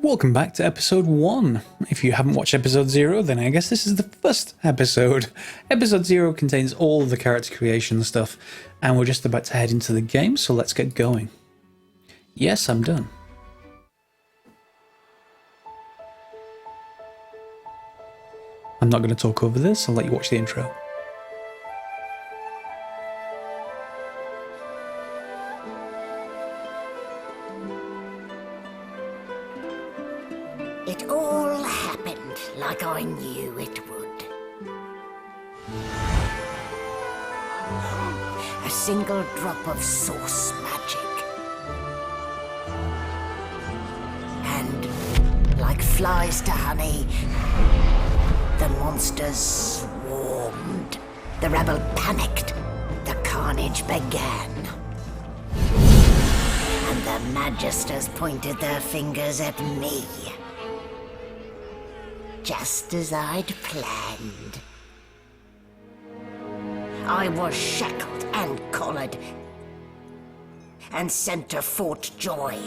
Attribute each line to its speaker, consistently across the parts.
Speaker 1: Welcome back to episode 1. If you haven't watched episode 0, then I guess this is the first episode. Episode 0 contains all the character creation stuff, and we're just about to head into the game, so let's get going. Yes, I'm done. I'm not going to talk over this, I'll let you watch the intro.
Speaker 2: It all happened like I knew it would. A single drop of source magic. And, like flies to honey, the monsters swarmed. The rebel panicked. The carnage began. And the magisters pointed their fingers at me. Just as I'd planned. I was shackled and collared and sent to Fort Joy.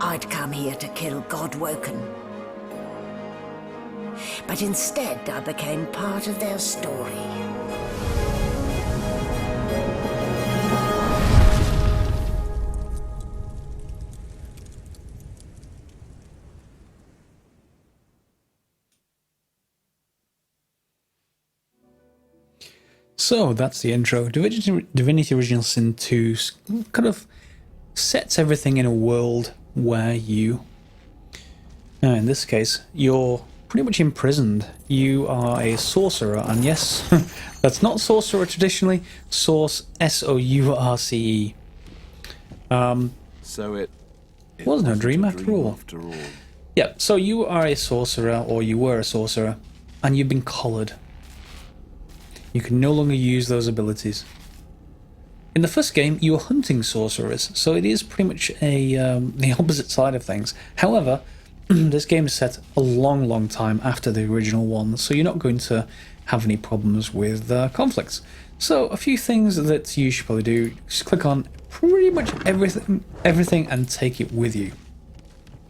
Speaker 2: I'd come here to kill Godwoken. But instead I became part of their story.
Speaker 1: So that's the intro. Divinity Original Sin 2 kind of sets everything in a world where you, in this case, you're pretty much imprisoned. You are a sorcerer, and yes, that's not sorcerer traditionally. Source, S-O-U-R-C-E.
Speaker 3: So it
Speaker 1: wasn't a dream after all. Yeah, so you are a sorcerer, or you were a sorcerer, and you've been collared. You can no longer use those abilities. In the first game, you were hunting sorcerers, so it is pretty much the opposite side of things. However, this game is set a long time after the original one, so you're not going to have any problems with conflicts. So a few things that you should probably do: just click on pretty much everything and take it with you.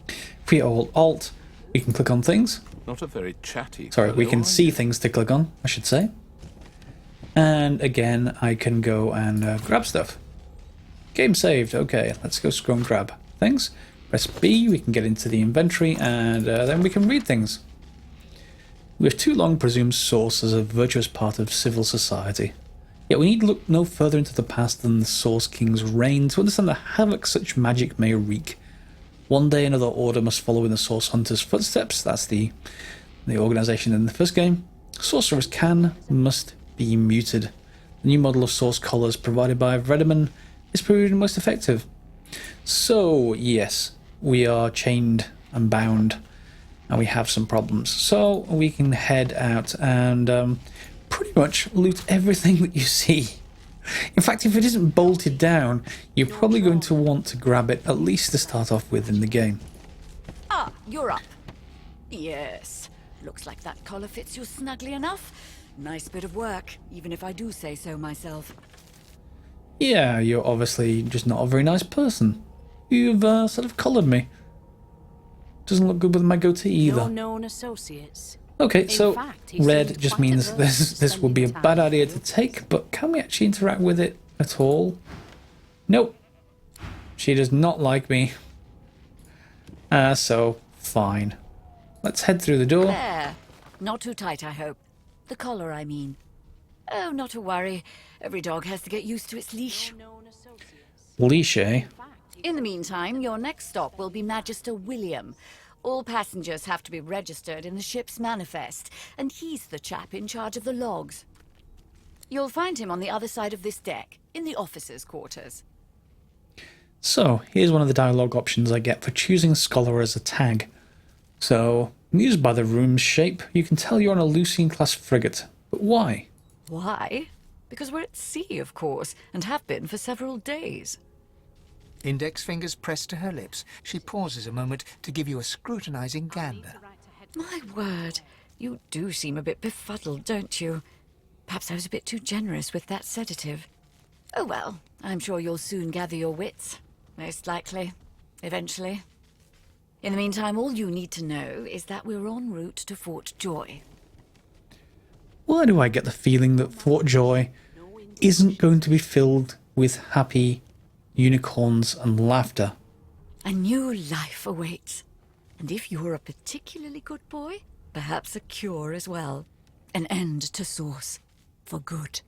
Speaker 1: If we hold Alt, we can click on things.
Speaker 3: Not a very chatty.
Speaker 1: Sorry, we can see things to click on, I should say. And again, I can go and grab stuff. Game saved. Okay, let's go scroll and grab things. Press B, we can get into the inventory, and then we can read things. We have too long presumed Source as a virtuous part of civil society. Yet we need look no further into the past than the Source King's reign to understand the havoc such magic may wreak. One day another order must follow in the Source Hunter's footsteps. That's the organization in the first game. Sorcerers must be muted. The new model of source collars provided by Vredeman is proven most effective. So yes, we are chained and bound, and we have some problems. So we can head out and pretty much loot everything that you see. In fact, if it isn't bolted down, you're probably going to want to grab it, at least to start off with in the game.
Speaker 4: Ah, you're up. Yes, looks like that collar fits you snugly enough. Nice bit of work, even if I do say so myself.
Speaker 1: Yeah, you're obviously just not a very nice person. You've sort of collared me. Doesn't look good with my goatee either.
Speaker 5: No known associates.
Speaker 1: Okay, so
Speaker 5: fact,
Speaker 1: red just means this would be a bad idea to take, but can we actually interact with it at all? Nope. She does not like me. So, fine. Let's head through the door.
Speaker 4: There. Not too tight, I hope. The collar, I mean. Oh, not to worry. Every dog has to get used to its leash.
Speaker 1: Leash, eh?
Speaker 4: In the meantime, your next stop will be Magister William. All passengers have to be registered in the ship's manifest, and he's the chap in charge of the logs. You'll find him on the other side of this deck, in the officers' quarters.
Speaker 1: So, here's one of the dialogue options I get for choosing Scholar as a tag. So, amused by the room's shape, you can tell you're on a Lucian-class frigate. But why?
Speaker 4: Why? Because we're at sea, of course, and have been for several days.
Speaker 6: Index fingers pressed to her lips, she pauses a moment to give you a scrutinizing gander.
Speaker 4: My word, you do seem a bit befuddled, don't you? Perhaps I was a bit too generous with that sedative. Oh well, I'm sure you'll soon gather your wits. Most likely. Eventually. In the meantime, all you need to know is that we're en route to Fort Joy.
Speaker 1: Why do I get the feeling that Fort Joy isn't going to be filled with happy unicorns and laughter?
Speaker 4: A new life awaits. And if you're a particularly good boy, perhaps a cure as well. An end to Source. For good.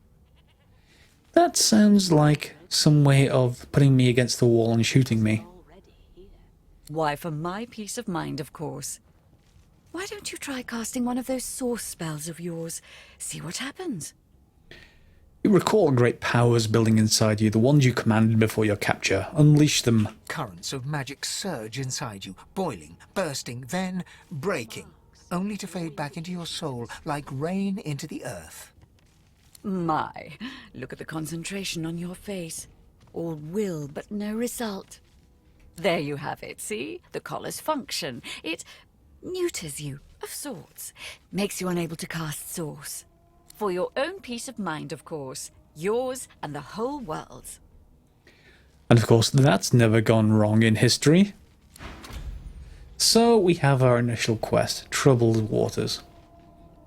Speaker 1: That sounds like some way of putting me against the wall and shooting me.
Speaker 4: Why, for my peace of mind, of course. Why don't you try casting one of those Source spells of yours? See what happens.
Speaker 1: You recall great powers building inside you, the ones you commanded before your capture. Unleash them.
Speaker 6: Currents of magic surge inside you, boiling, bursting, then breaking, only to fade back into your soul like rain into the earth.
Speaker 4: My, look at the concentration on your face. All will, but no result. There you have it, see? The collar's function. It neuters you, of sorts. Makes you unable to cast Source. For your own peace of mind, of course. Yours and the whole world's.
Speaker 1: And of course, that's never gone wrong in history. So we have our initial quest, Troubled Waters.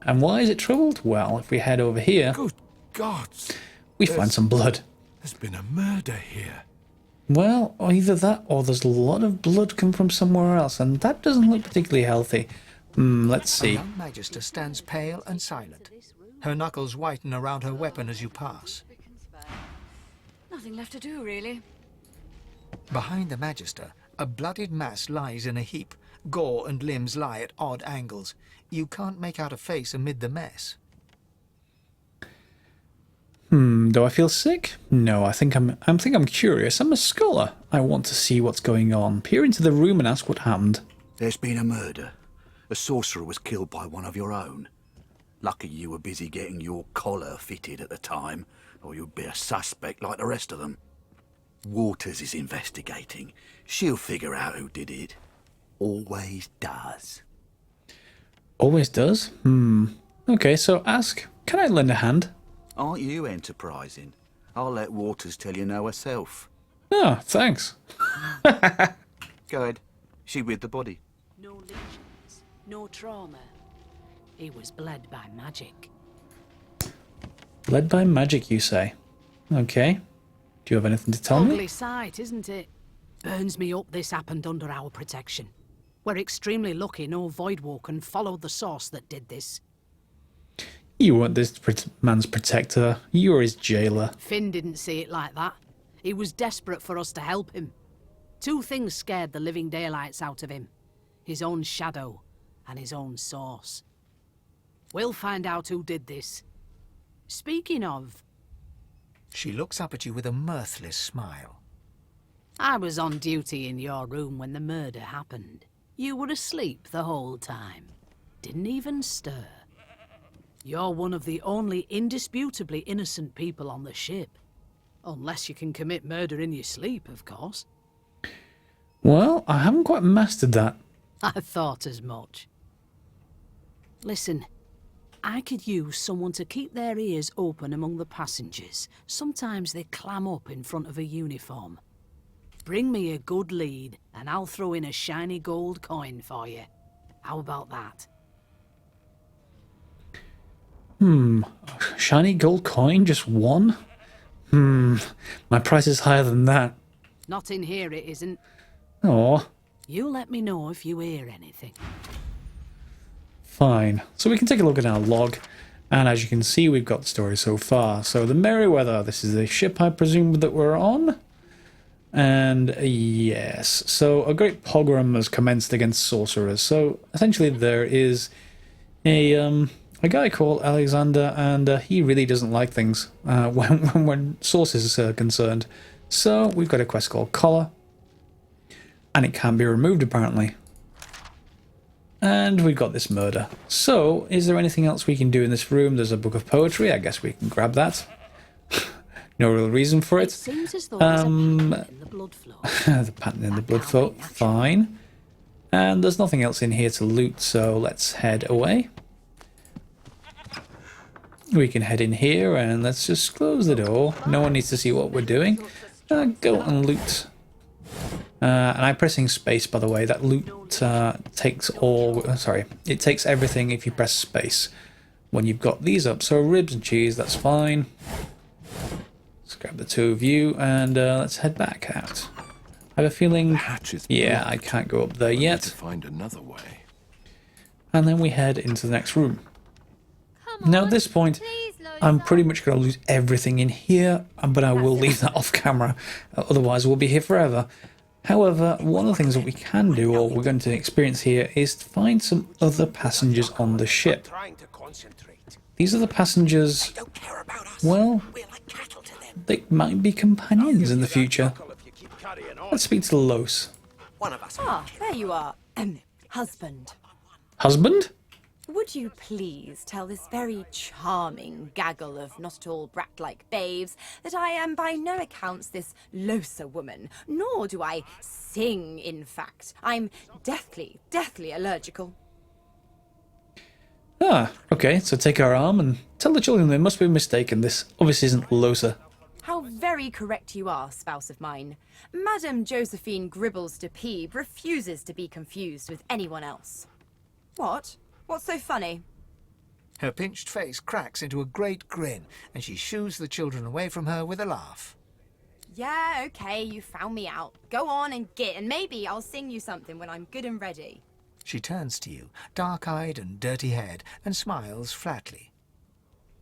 Speaker 1: And why is it troubled? Well, if we head over here,
Speaker 3: Good gods!
Speaker 1: we find some blood.
Speaker 3: There's been a murder here.
Speaker 1: Well, either that or there's a lot of blood come from somewhere else, and that doesn't look particularly healthy. Let's
Speaker 6: A
Speaker 1: see.
Speaker 6: young magister stands pale and silent. Her knuckles whiten around her weapon as you pass.
Speaker 4: Nothing left to do, really.
Speaker 6: Behind the magister, a bloodied mass lies in a heap. Gore and limbs lie at odd angles. You can't make out a face amid the mess.
Speaker 1: Do I feel sick? No, I think I'm curious. I'm a scholar. I want to see what's going on. Peer into the room and ask what happened.
Speaker 5: There's been a murder. A sorcerer was killed by one of your own. Lucky you were busy getting your collar fitted at the time, or you'd be a suspect like the rest of them. Waters is investigating. She'll figure out who did it. Always does.
Speaker 1: Always does? Okay, so ask. Can I lend a hand?
Speaker 5: Aren't you enterprising? I'll let Waters tell you no herself.
Speaker 1: Oh, thanks.
Speaker 5: Go ahead. She with the body.
Speaker 7: No lesions, no trauma. He was bled by magic.
Speaker 1: Led by magic, you say? Okay. Do you have anything to tell
Speaker 7: Ugly
Speaker 1: me?
Speaker 7: sight, isn't it? Burns me up this happened under our protection. We're extremely lucky no Voidwalker followed the source that did this.
Speaker 1: You weren't this man's protector. You were his jailer.
Speaker 7: Finn didn't see it like that. He was desperate for us to help him. Two things scared the living daylights out of him. His own shadow and his own source. We'll find out who did this. Speaking of,
Speaker 6: She looks up at you with a mirthless smile.
Speaker 7: I was on duty in your room when the murder happened. You were asleep the whole time. Didn't even stir. You're one of the only indisputably innocent people on the ship. Unless you can commit murder in your sleep, of course.
Speaker 1: Well, I haven't quite mastered that.
Speaker 7: I thought as much. Listen, I could use someone to keep their ears open among the passengers. Sometimes they clam up in front of a uniform. Bring me a good lead, and I'll throw in a shiny gold coin for you. How about that?
Speaker 1: Shiny gold coin, just one? My price is higher than that.
Speaker 7: Not in here, it isn't.
Speaker 1: Oh,
Speaker 7: You let me know if you hear anything.
Speaker 1: fine. So we can take a look at our log, and as you can see, we've got the story so far. So the Merryweather, this is the ship I presume that we're on. And yes, so a great pogrom has commenced against sorcerers. So essentially there is a guy called Alexander, and he really doesn't like things when sources are concerned. So we've got a quest called Collar, and it can be removed apparently. And we've got this murder. So is there anything else we can do in this room? There's a book of poetry. I guess we can grab that. No real reason for
Speaker 7: It
Speaker 1: it.
Speaker 7: seems as though there's a pattern in the blood flow.
Speaker 1: The pattern in the blood flow, fine. And there's nothing else in here to loot, so let's head away. we can head in here and let's just close the door. No one needs to see what we're doing. Go and loot. And I'm pressing space, by the way. That loot takes all... sorry, it takes everything if you press space when you've got these up. So ribs and cheese, that's fine. Let's grab the two of you and let's head back out. I have a feeling...
Speaker 3: hatch is
Speaker 1: yeah,
Speaker 3: blocked.
Speaker 1: I can't go up there yet.
Speaker 3: To find another way.
Speaker 1: And then we head into the next room. Now at this point, I'm pretty much going to lose everything in here, but I will leave that off camera, otherwise we'll be here forever. However, one of the things that we can do, or we're going to experience here, is to find some other passengers on the ship. These are the passengers, well, they might be companions in the future. Let's speak to Los.
Speaker 8: Ah, there you are. Husband.
Speaker 1: Husband?
Speaker 8: Would you please tell this very charming gaggle of not-at-all brat-like babes that I am by no accounts this Losa woman, nor do I sing, in fact. I'm deathly, deathly allergical.
Speaker 1: Ah, okay, so take our arm and tell the children they must be mistaken. This obviously isn't Losa.
Speaker 8: How very correct you are, spouse of mine. Madame Josephine Gribbles de Peeb refuses to be confused with anyone else. What? What's so funny?
Speaker 6: Her pinched face cracks into a great grin, and she shoos the children away from her with a laugh.
Speaker 8: Yeah, okay, you found me out. Go on and git, and maybe I'll sing you something when I'm good and ready.
Speaker 6: She turns to you, dark-eyed and dirty-haired, and smiles flatly.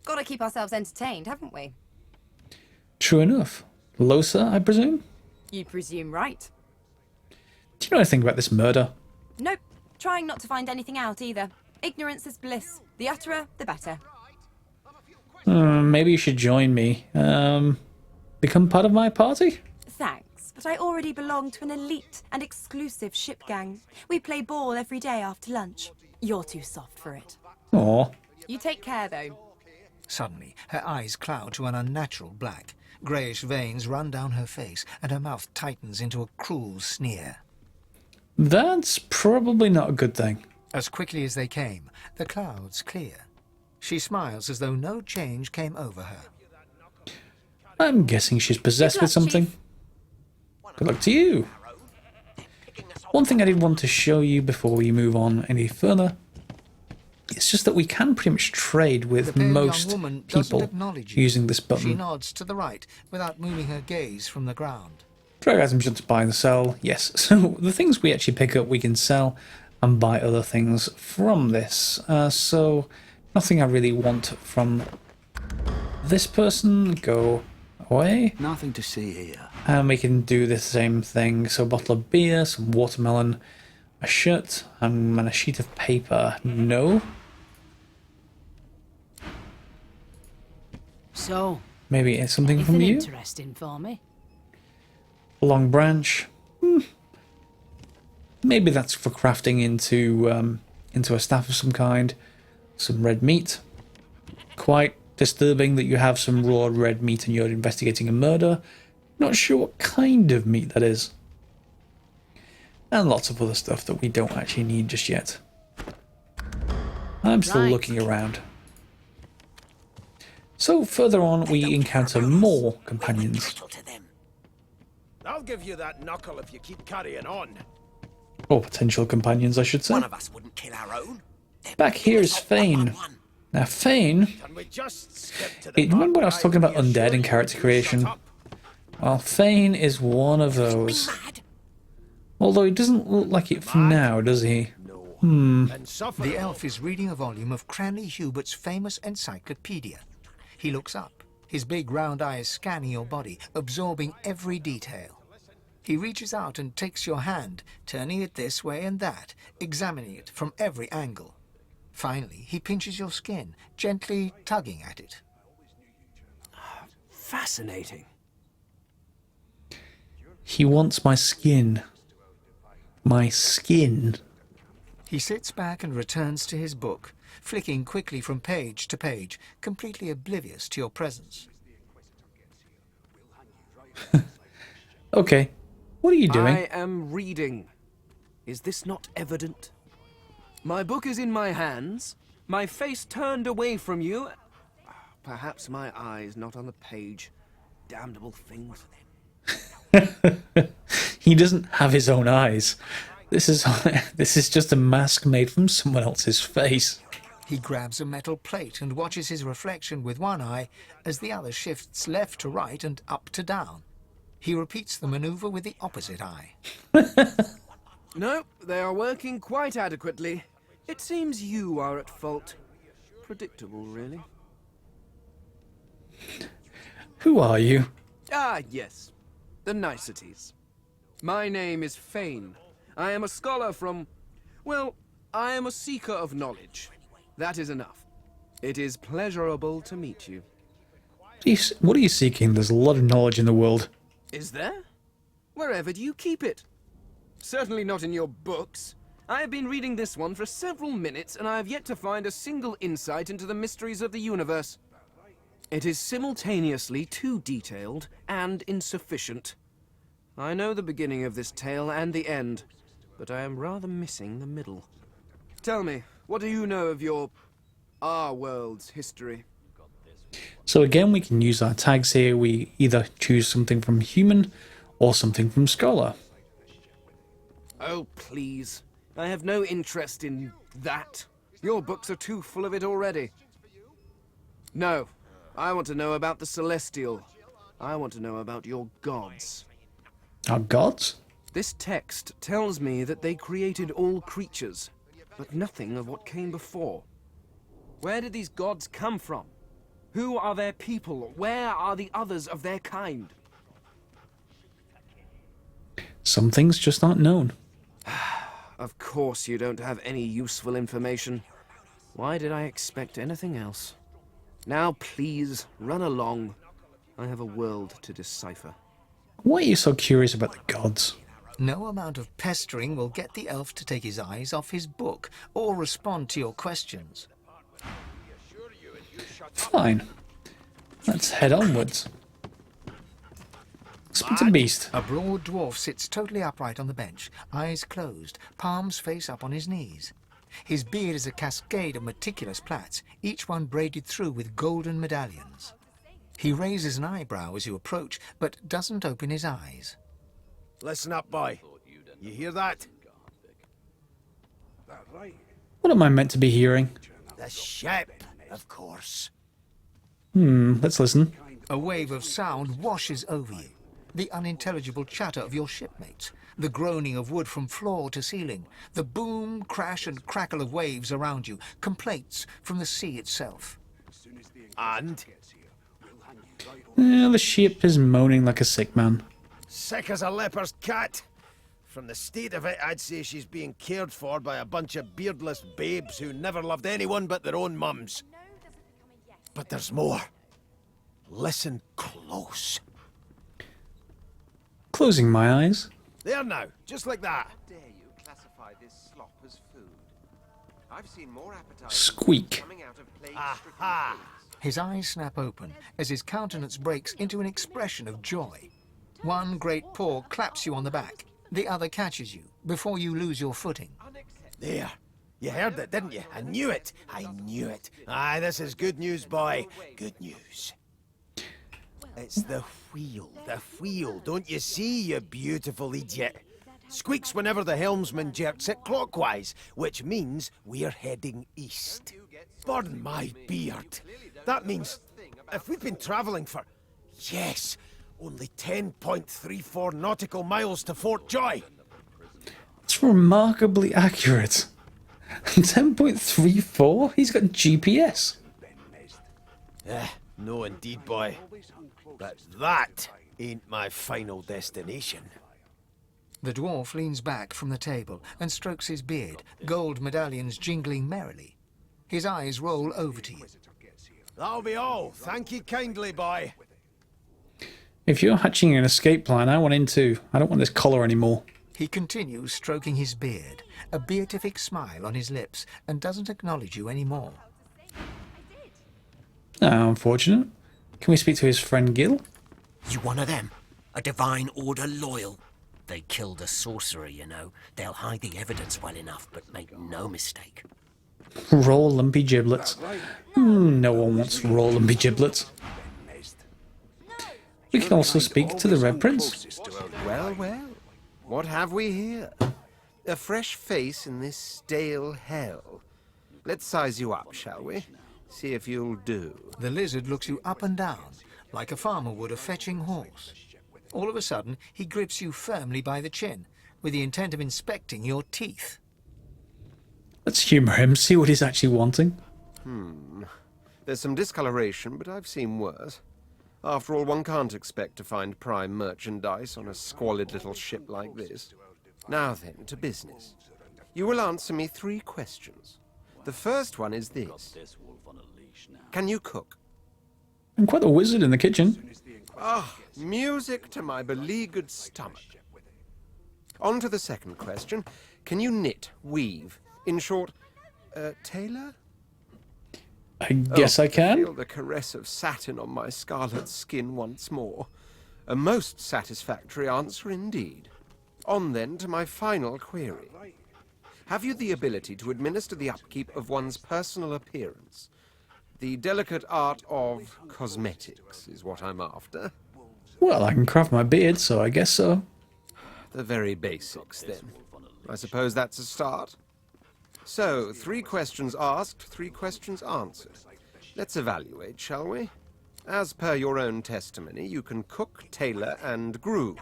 Speaker 8: Gotta keep ourselves entertained, haven't we?
Speaker 1: True enough. Losa, I presume?
Speaker 8: You presume right.
Speaker 1: Do you know anything about this murder?
Speaker 8: Nope, trying not to find anything out either. Ignorance is bliss. The utterer, the better.
Speaker 1: Maybe you should join me. Become part of my party?
Speaker 8: Thanks, but I already belong to an elite and exclusive ship gang. We play ball every day after lunch. You're too soft for it.
Speaker 1: Aw.
Speaker 8: You take care, though.
Speaker 6: Suddenly, her eyes cloud to an unnatural black. Greyish veins run down her face, and her mouth tightens into a cruel sneer.
Speaker 1: That's probably not a good thing.
Speaker 6: As quickly as they came, the clouds clear. She smiles as though no change came over her.
Speaker 1: I'm guessing she's possessed
Speaker 8: Good
Speaker 1: with
Speaker 8: luck,
Speaker 1: something.
Speaker 8: Chief.
Speaker 1: Good luck to you. One thing I did want to show you before we move on any further, it's just that we can pretty much trade with
Speaker 6: The pale young
Speaker 1: most
Speaker 6: woman doesn't
Speaker 1: people
Speaker 6: acknowledge you.
Speaker 1: using this
Speaker 6: She
Speaker 1: button.
Speaker 6: nods to the right without moving her gaze from the ground.
Speaker 1: Drag items to buy and sell, yes. So the things we actually pick up we can sell and buy other things from this. So nothing I really want from this person. Go away.
Speaker 5: Nothing to see here.
Speaker 1: And we can do the same thing. So a bottle of beer, some watermelon, a shirt, and a sheet of paper. No.
Speaker 7: So,
Speaker 1: Maybe it's something from
Speaker 7: anything
Speaker 1: you?
Speaker 7: interesting for me?
Speaker 1: A long branch. Maybe that's for crafting into a staff of some kind. Some red meat. Quite disturbing that you have some raw red meat and you're investigating a murder. Not sure what kind of meat that is. And lots of other stuff that we don't actually need just yet. I'm still
Speaker 7: Right.
Speaker 1: looking around. So further on we encounter more companions.
Speaker 2: To them.
Speaker 9: I'll give you that knuckle if you keep carrying on.
Speaker 1: Or potential companions, I should say.
Speaker 2: One of us wouldn't kill our own.
Speaker 1: Back here is Fane. Now Fane,
Speaker 9: Can we just skip to the
Speaker 1: remember when I was
Speaker 9: part
Speaker 1: talking
Speaker 9: where
Speaker 1: about
Speaker 9: I
Speaker 1: undead
Speaker 9: assure
Speaker 1: and
Speaker 9: you
Speaker 1: character
Speaker 9: to
Speaker 1: creation?
Speaker 9: shut up?
Speaker 1: Well, Fane is one of those.
Speaker 2: Mad?
Speaker 1: Although he doesn't look like it for now, does he?
Speaker 9: No.
Speaker 1: Hmm.
Speaker 9: And suffer.
Speaker 6: The elf is reading a volume of Cranley Hubert's famous encyclopedia. He looks up, his big round eyes scanning your body, absorbing every detail. He reaches out and takes your hand, turning it this way and that, examining it from every angle. Finally, he pinches your skin, gently tugging at it.
Speaker 9: Fascinating.
Speaker 1: He wants my skin. My skin.
Speaker 6: He sits back and returns to his book, flicking quickly from page to page, completely oblivious to your presence.
Speaker 1: Okay. What are you doing?
Speaker 10: I am reading. Is this not evident? My book is in my hands, my face turned away from you, perhaps my eye's not on the page. Damnable things.
Speaker 1: He doesn't have his own eyes. This is just a mask made from someone else's face.
Speaker 6: He grabs a metal plate and watches his reflection with one eye as the other shifts left to right and up to down. He repeats the maneuver with the opposite eye.
Speaker 10: No, they are working quite adequately. It seems you are at fault. Predictable, really.
Speaker 1: Who are you?
Speaker 10: Ah, yes. The niceties. My name is Fane. I am a scholar from... well, I am a seeker of knowledge. That is enough. It is pleasurable to meet you.
Speaker 1: What are you seeking? There's a lot of knowledge in the world.
Speaker 10: Is there? Wherever do you keep it? Certainly not in your books. I have been reading this one for several minutes, and I have yet to find a single insight into the mysteries of the universe. It is simultaneously too detailed and insufficient. I know the beginning of this tale and the end, but I am rather missing the middle. Tell me, what do you know of our world's history?
Speaker 1: So again, we can use our tags here. We either choose something from human or something from scholar.
Speaker 10: Oh, please. I have no interest in that. Your books are too full of it already. No, I want to know about the Celestial. I want to know about your gods.
Speaker 1: Our gods?
Speaker 10: This text tells me that they created all creatures, but nothing of what came before. Where did these gods come from? Who are their people? Where are the others of their kind?
Speaker 1: Some things just aren't known.
Speaker 10: Of course you don't have any useful information. Why did I expect anything else? Now please, run along. I have a world to decipher.
Speaker 1: Why are you so curious about the gods?
Speaker 6: No amount of pestering will get the elf to take his eyes off his book or respond to your questions.
Speaker 1: Fine. Let's head onwards. Speak to Beast.
Speaker 6: A broad dwarf sits totally upright on the bench, eyes closed, palms face up on his knees. His beard is a cascade of meticulous plaits, each one braided through with golden medallions. He raises an eyebrow as you approach, but doesn't open his eyes.
Speaker 9: Listen up, boy. You hear that?
Speaker 1: What am I meant to be hearing?
Speaker 9: The ship, of course.
Speaker 1: Let's listen.
Speaker 6: A wave of sound washes over you. The unintelligible chatter of your shipmates, the groaning of wood from floor to ceiling, the boom, crash and crackle of waves around you, complaints from the sea itself.
Speaker 9: And?
Speaker 1: The ship is moaning like a sick man.
Speaker 9: Sick as a leper's cat. From the state of it, I'd say she's being cared for by a bunch of beardless babes who never loved anyone but their own mums. But there's more. Listen close.
Speaker 1: Closing my eyes.
Speaker 9: There now, just like that.
Speaker 11: Dare you classify this slop as food? I've seen more appetite
Speaker 1: Squeak.
Speaker 11: coming out of
Speaker 9: Aha!
Speaker 6: His eyes snap open as his countenance breaks into an expression of joy. One great paw claps you on the back. The other catches you before you lose your footing.
Speaker 9: There. You heard it, didn't you? I knew it. I knew it. Aye, this is good news, boy. Good news. It's the wheel. The wheel. Don't you see, you beautiful idiot? Squeaks whenever the helmsman jerks it clockwise, which means we're heading east. Burn my beard. That means if we've been travelling for, yes, only 10.34 nautical miles to Fort Joy.
Speaker 1: It's remarkably accurate. 10.34? He's got GPS.
Speaker 9: No indeed, boy. But that ain't my final destination.
Speaker 6: The dwarf leans back from the table and strokes his beard, gold medallions jingling merrily. His eyes roll over to you.
Speaker 9: That'll be all. Thank you kindly, boy.
Speaker 1: If you're hatching an escape plan, I want in too. I don't want this collar anymore.
Speaker 6: He continues stroking his beard, a beatific smile on his lips, and doesn't acknowledge you anymore.
Speaker 1: How unfortunate. Can we speak to his friend Gil?
Speaker 12: You one of them? A divine order loyal? They killed a sorcerer, you know. They'll hide the evidence well enough, but make no mistake.
Speaker 1: Raw lumpy giblets. No one wants raw lumpy giblets. We can also speak to the Red Prince.
Speaker 9: Well, well. What have we here? A fresh face in this stale hell. Let's size you up, shall we? See if you'll do.
Speaker 6: The lizard looks you up and down, like a farmer would a fetching horse. All of a sudden, he grips you firmly by the chin, with the intent of inspecting your teeth.
Speaker 1: Let's humour him, see what he's actually wanting.
Speaker 9: There's some discoloration, but I've seen worse. After all, one can't expect to find prime merchandise on a squalid little ship like this. Now then, to business. You will answer me 3 questions. The first one is this. Can you cook?
Speaker 1: I'm quite a wizard in the kitchen.
Speaker 9: Ah, music to my beleaguered stomach. On to the second question. Can you knit, weave? In short, tailor?
Speaker 1: I guess I can.
Speaker 9: Feel the caress of satin on my scarlet skin once more. A most satisfactory answer indeed. On then to my final query. Have you the ability to administer the upkeep of one's personal appearance? The delicate art of cosmetics is what I'm after.
Speaker 1: Well, I can craft my beard, so I guess so.
Speaker 9: The very basics, then. I suppose that's a start. So, 3 questions asked, 3 questions answered. Let's evaluate, shall we? As per your own testimony, you can cook, tailor, and groom.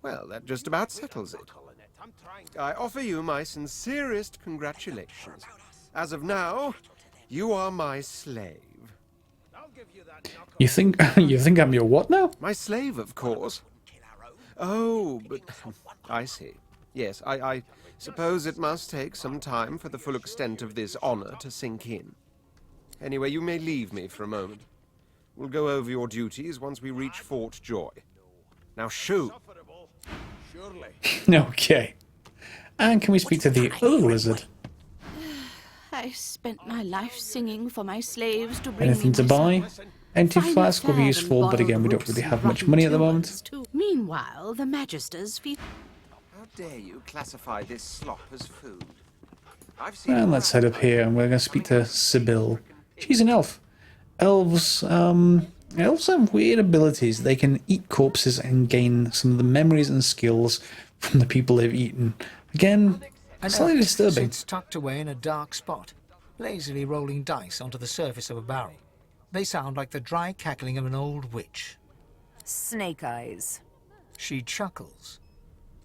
Speaker 9: Well, that just about settles it. I offer you my sincerest congratulations. As of now, you are my slave.
Speaker 1: You think I'm your what now?
Speaker 9: My slave, of course. Oh, but I see. Yes, I suppose it must take some time for the full extent of this honor to sink in. Anyway, you may leave me for a moment. We'll go over your duties once we reach Fort Joy. Now shoo!
Speaker 1: Okay. And can we speak to the other lizard?
Speaker 7: I spent my life singing for my slaves to bring
Speaker 1: Anything
Speaker 7: me
Speaker 1: to
Speaker 7: my
Speaker 1: buy?
Speaker 7: son.
Speaker 1: Empty
Speaker 7: Fine
Speaker 1: flask will be
Speaker 7: fare
Speaker 1: useful,
Speaker 7: and
Speaker 1: but again, we don't
Speaker 7: borrowed
Speaker 1: really
Speaker 7: roots
Speaker 1: have
Speaker 7: and
Speaker 1: much
Speaker 7: rotten
Speaker 1: money at the
Speaker 7: tubers,
Speaker 1: moment.
Speaker 7: too. Meanwhile, the Magisters feed...
Speaker 11: How dare you classify this slop as food? I've seen
Speaker 1: And let's head up here, and we're going to speak to Sibyl. She's an elf. Elves have weird abilities. They can eat corpses and gain some of the memories and skills from the people they've eaten. Again, slightly
Speaker 6: elf
Speaker 1: disturbing.
Speaker 6: sits tucked away in a dark spot, lazily rolling dice onto the surface of a barrel. They sound like the dry cackling of an old witch.
Speaker 13: Snake eyes.
Speaker 6: She chuckles.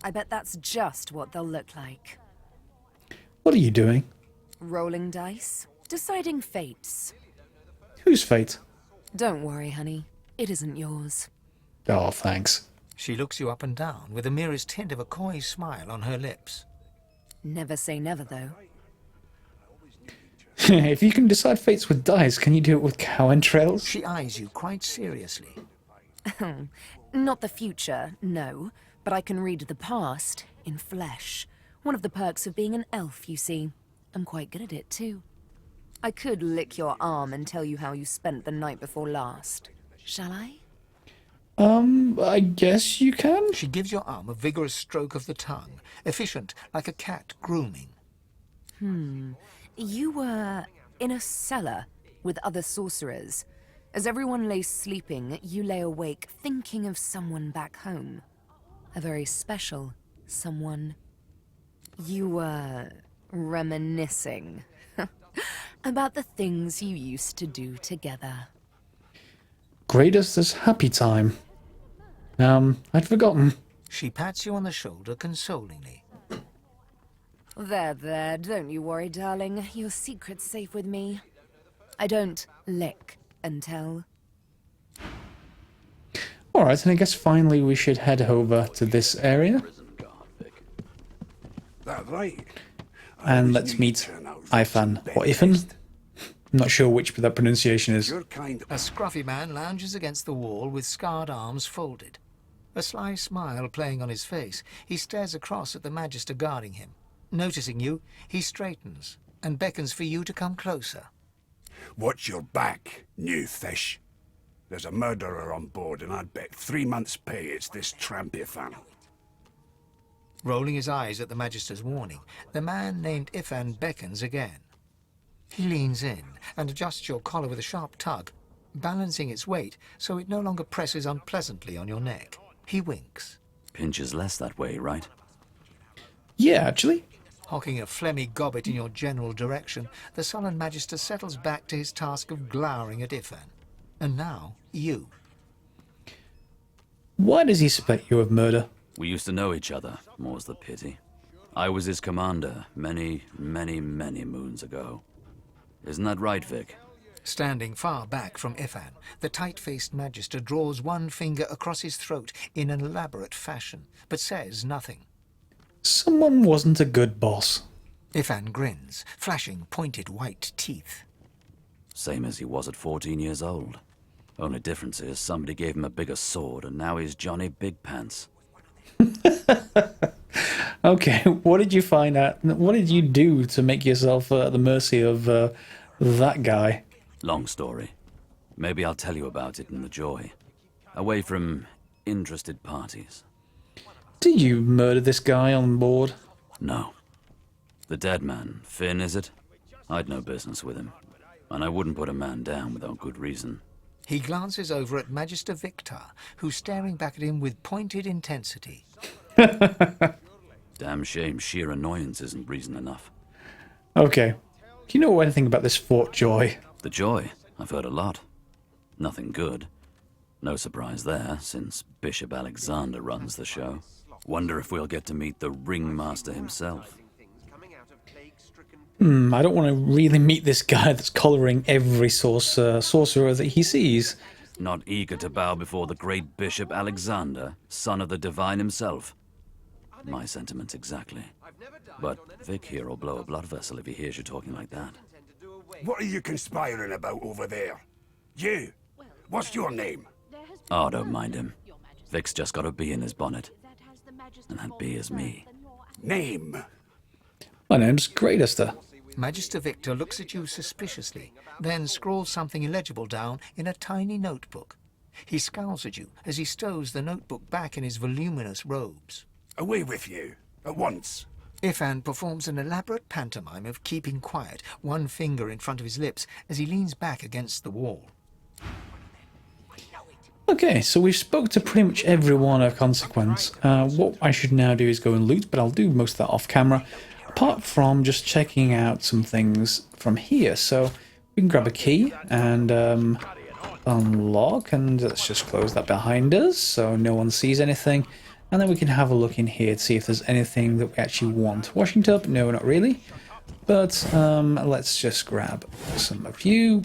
Speaker 13: I bet that's just what they'll look like.
Speaker 1: What are you doing?
Speaker 13: Rolling dice. Deciding fates.
Speaker 1: Whose fate?
Speaker 13: Don't worry, honey. It isn't yours.
Speaker 1: Oh, thanks.
Speaker 6: She looks you up and down with the merest hint of a coy smile on her lips.
Speaker 13: Never say never, though.
Speaker 1: If you can decide fates with dice, can you do it with cow entrails?
Speaker 6: She eyes you quite seriously.
Speaker 13: Not the future, no. But I can read the past in flesh. One of the perks of being an elf, you see. I'm quite good at it, too. I could lick your arm and tell you how you spent the night before last. Shall I?
Speaker 1: I guess you can.
Speaker 6: She gives your arm a vigorous stroke of the tongue, efficient like a cat grooming.
Speaker 13: You were in a cellar with other sorcerers. As everyone lay sleeping, you lay awake thinking of someone back home. A very special someone. You were reminiscing about the things you used to do together.
Speaker 1: Greatest as happy time. I'd forgotten.
Speaker 6: She pats you on the shoulder consolingly.
Speaker 13: There, don't you worry, darling. Your secret's safe with me. I don't lick and tell.
Speaker 1: Alright, and I guess finally we should head over to this area.
Speaker 3: That's right.
Speaker 1: And let's meet Ifan, or Ifan. I'm not sure which that pronunciation is.
Speaker 3: Your kind
Speaker 6: A scruffy man lounges against the wall with scarred arms folded. A sly smile playing on his face, he stares across at the Magister guarding him. Noticing you, he straightens and beckons for you to come closer.
Speaker 3: Watch your back, new fish. There's a murderer on board, and I'd bet 3 months' pay it's this trampy fan.
Speaker 6: Rolling his eyes at the Magister's warning, the man named Ifan beckons again. He leans in and adjusts your collar with a sharp tug, balancing its weight so it no longer presses unpleasantly on your neck. He winks.
Speaker 14: Pinches less that way, right?
Speaker 1: Yeah, actually.
Speaker 6: Hocking a phlegmy gobbet in your general direction, the sullen Magister settles back to his task of glowering at Ifan. And now, you.
Speaker 1: Why does he suspect you of murder?
Speaker 14: We used to know each other, more's the pity. I was his commander many, many, many moons ago. Isn't that right, Vic?
Speaker 6: Standing far back from Ifan, the tight-faced Magister draws one finger across his throat in an elaborate fashion, but says nothing.
Speaker 1: Someone wasn't a good boss.
Speaker 6: Ifan grins, flashing pointed white teeth.
Speaker 14: Same as he was at 14 years old. Only difference is somebody gave him a bigger sword and now he's Johnny Big Pants.
Speaker 1: Okay, what did you find out? What did you do to make yourself at the mercy of that guy?
Speaker 14: Long story. Maybe I'll tell you about it in the joy. Away from interested parties.
Speaker 1: Did you murder this guy on board?
Speaker 14: No. The dead man, Finn, is it? I'd no business with him. And I wouldn't put a man down without good reason.
Speaker 6: He glances over at Magister Victor, who's staring back at him with pointed intensity.
Speaker 14: Damn shame sheer annoyance isn't reason enough.
Speaker 1: Okay. Do you know anything about this Fort Joy?
Speaker 14: The Joy? I've heard a lot. Nothing good. No surprise there, since Bishop Alexander runs the show. Wonder if we'll get to meet the ringmaster himself.
Speaker 1: I don't want to really meet this guy that's collaring every sorcerer that he sees.
Speaker 14: Not eager to bow before the great Bishop Alexander, son of the Divine himself. My sentiments exactly. But Vic here will blow a blood vessel if he hears you talking like that.
Speaker 3: What are you conspiring about over there? You! What's your name?
Speaker 14: Oh, don't mind him. Vic's just got a bee in his bonnet. And that bee is me.
Speaker 3: Name?
Speaker 1: My name's Greatester.
Speaker 6: Magister Victor looks at you suspiciously, then scrawls something illegible down in a tiny notebook. He scowls at you as he stows the notebook back in his voluminous robes.
Speaker 3: Away with you, at once.
Speaker 6: Ifan performs an elaborate pantomime of keeping quiet, one finger in front of his lips as he leans back against the wall.
Speaker 1: Okay, so we've spoke to pretty much everyone of consequence. What I should now do is go and loot, but I'll do most of that off camera. Apart from just checking out some things from here. So we can grab a key and unlock, and let's just close that behind us so no one sees anything. And then we can have a look in here to see if there's anything that we actually want. Washing tub? No, not really. But let's just grab some of you.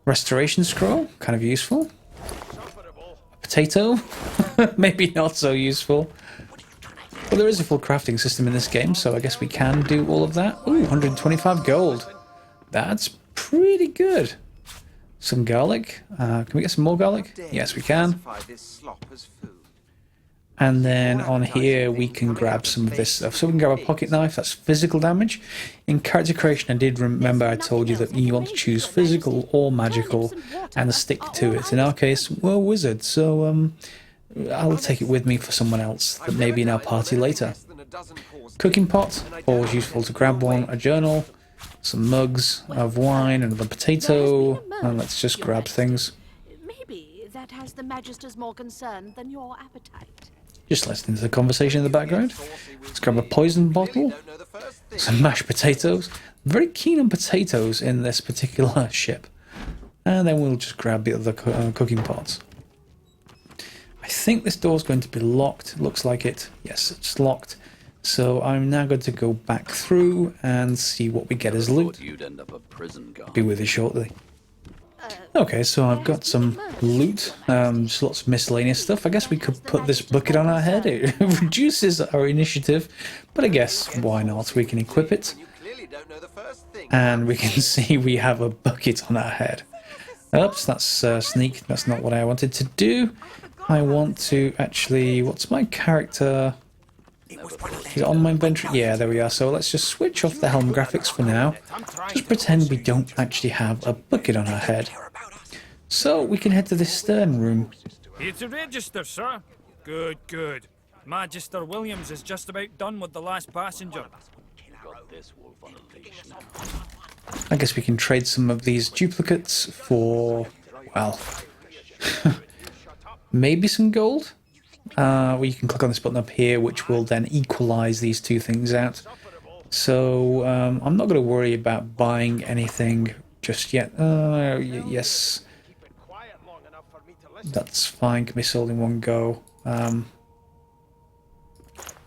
Speaker 1: Restoration scroll, kind of useful. A potato, maybe not so useful. Well, there is a full crafting system in this game, so I guess we can do all of that. Ooh, 125 gold. That's pretty good. Some garlic. Can we get some more garlic? Yes, we can. And then on here we can grab some of this stuff. So we can grab a pocket knife, that's physical damage. In character creation I did remember I told you that you want to choose physical or magical and stick to it. In our case, well, wizard, so I'll take it with me for someone else that may be in our party later. Cooking pot, always useful to grab one. A journal, some mugs of wine, another potato, and let's just grab things.
Speaker 7: Maybe that has the Magister's more concern than your appetite.
Speaker 1: Just listening to the conversation in the background. Let's grab a poison bottle, some mashed potatoes. I'm very keen on potatoes in this particular ship. And then we'll just grab the other cooking pots. I think this door's going to be locked. It looks like it. Yes, it's locked. So I'm now going to go back through and see what we get as loot. Be with you shortly. Okay, so I've got some loot, just lots of miscellaneous stuff. I guess we could put this bucket on our head. It reduces our initiative, but I guess why not? We can equip it, and we can see we have a bucket on our head. Oops, that's sneak. That's not what I wanted to do. I want to actually... What's my character... Is it on my inventory? Yeah, there we are. So let's just switch off the helm graphics for now. Just pretend we don't actually have a bucket on our head. So we can head to this stern room.
Speaker 15: Here to register, sir. Good, good. Magister Williams is just about done with the last passenger.
Speaker 1: I guess we can trade some of these duplicates for, well, maybe some gold. You can click on this button up here, which will then equalize these two things out. So I'm not going to worry about buying anything just yet. Yes, that's fine. Can be sold in one go.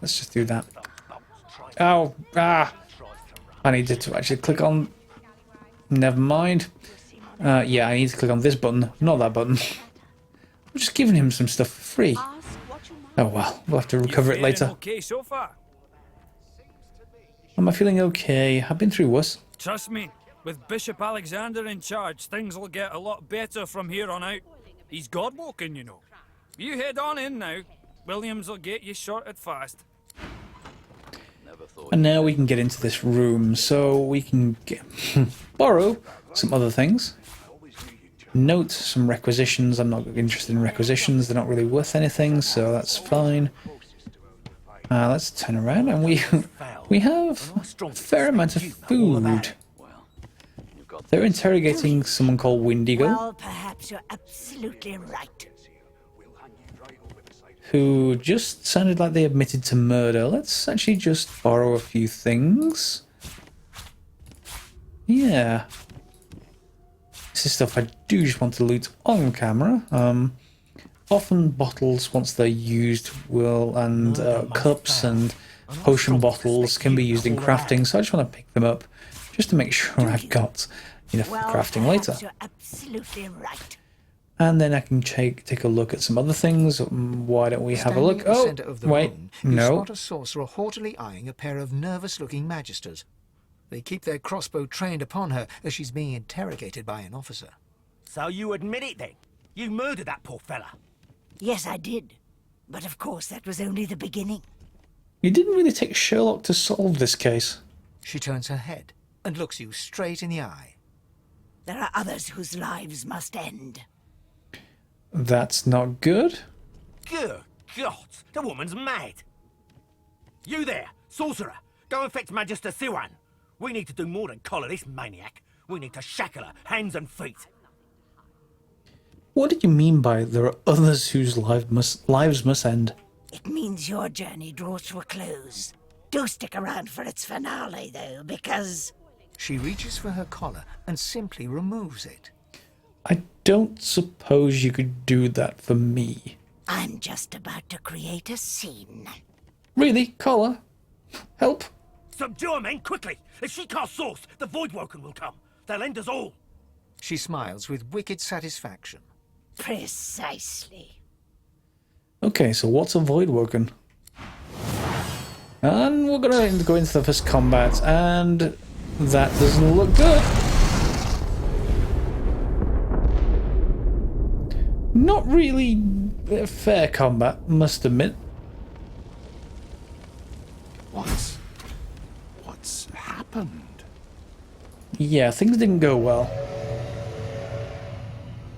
Speaker 1: Let's just do that. Oh, I needed to actually click on. Never mind. Yeah, I need to click on this button, not that button. I'm just giving him some stuff for free. Oh well, we'll have to recover it later.
Speaker 15: Okay so far?
Speaker 1: Am I feeling okay? I've been through worse.
Speaker 15: Trust me, with Bishop Alexander in charge, things will get a lot better from here on out. He's God-woken, you know. You head on in now. Williams will get you sorted fast.
Speaker 1: And now we can get into this room, so we can borrow some other things. Note some requisitions. I'm not interested in requisitions. They're not really worth anything, so that's fine. Let's turn around, and we have a fair amount of food. They're interrogating someone called Windigo.
Speaker 2: Well, perhaps you're absolutely right.
Speaker 1: Who just sounded like they admitted to murder. Let's actually just borrow a few things. Yeah. This is stuff I do just want to loot on camera. Often bottles, once they're used, and cups and potion bottles can be used in crafting, so I just want to pick them up just to make sure I've got enough for crafting later.
Speaker 2: You're absolutely right.
Speaker 1: And then I can take a look at some other things. Why don't we have a look? Oh, wait,
Speaker 6: You
Speaker 1: no.
Speaker 6: spot a sorcerer haughtily eyeing a pair of nervous-looking magisters. They keep their crossbow trained upon her as she's being interrogated by an officer.
Speaker 12: So you admit it then? You murdered that poor fella?
Speaker 2: Yes, I did. But of course, that was only the beginning.
Speaker 1: You didn't really take Sherlock to solve this case.
Speaker 6: She turns her head and looks you straight in the eye.
Speaker 2: There are others whose lives must end.
Speaker 1: That's not good.
Speaker 12: Good God, the woman's mad. You there, sorcerer, go and fetch Magister E01. We need to do more than collar this maniac. We need to shackle her, hands and feet.
Speaker 1: What did you mean by there are others whose lives must end?
Speaker 2: It means your journey draws to a close. Do stick around for its finale, though, because...
Speaker 6: She reaches for her collar and simply removes it.
Speaker 1: I don't suppose you could do that for me.
Speaker 2: I'm just about to create a scene.
Speaker 1: Really? Collar? Help?
Speaker 12: Subdue her, men, quickly! If she casts source, the Voidwoken will come. They'll end us all.
Speaker 6: She smiles with wicked satisfaction.
Speaker 2: Precisely.
Speaker 1: Okay, so what's a Voidwoken? And we're gonna go into the first combat, and that doesn't look good. Not really fair combat, must admit.
Speaker 3: What's happened?
Speaker 1: Yeah, things didn't go well.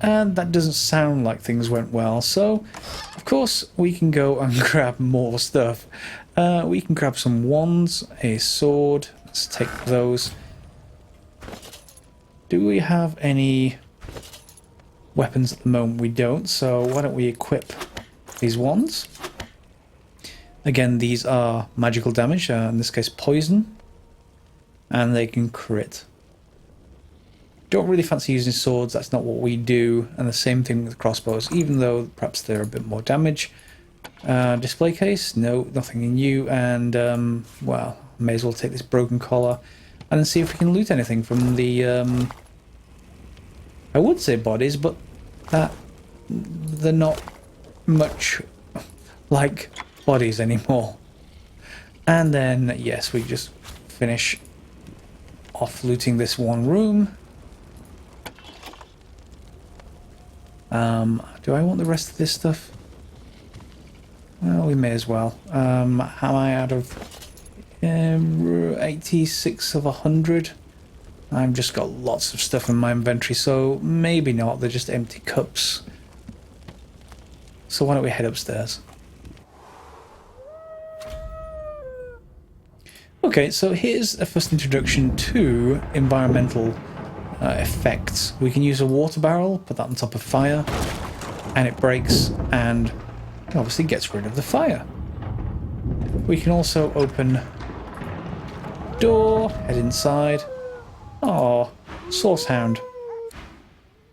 Speaker 1: And that doesn't sound like things went well, so of course we can go and grab more stuff. We can grab some wands, a sword, let's take those. Do we have any weapons at the moment? We don't, so why don't we equip these wands? Again, these are magical damage, in this case poison, and they can crit. Don't really fancy using swords, that's not what we do, and the same thing with crossbows, even though perhaps they're a bit more damage. Display case, no, nothing in you, and well, may as well take this broken collar and then see if we can loot anything from the I would say bodies, but they're not much like bodies anymore. And then yes, we just finish off looting this one room. Do I want the rest of this stuff? Well, we may as well. Am I out of 86 of 100? I've just got lots of stuff in my inventory, so maybe not. They're just empty cups. So why don't we head upstairs? Okay, so here's a first introduction to environmental effects. We can use a water barrel, put that on top of fire, and it breaks and obviously gets rid of the fire. We can also open door, head inside. Oh, source hound.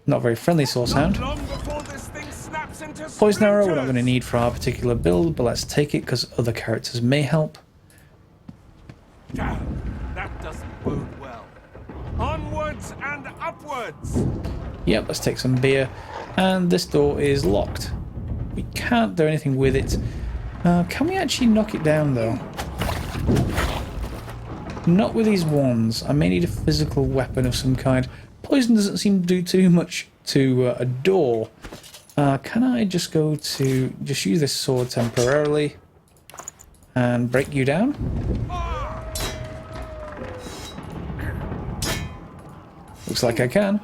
Speaker 1: Not very friendly source hound. Poison arrow we're not going to need for our particular build, but let's take it because other characters may help.
Speaker 16: Damn, that doesn't bode well. Onwards and upwards!
Speaker 1: Yep, let's take some beer. And this door is locked. We can't do anything with it. Can we actually knock it down though? Not with these wands. I may need a physical weapon of some kind. Poison doesn't seem to do too much to a door. Can I just go to... just use this sword temporarily and break you down? Looks like I can.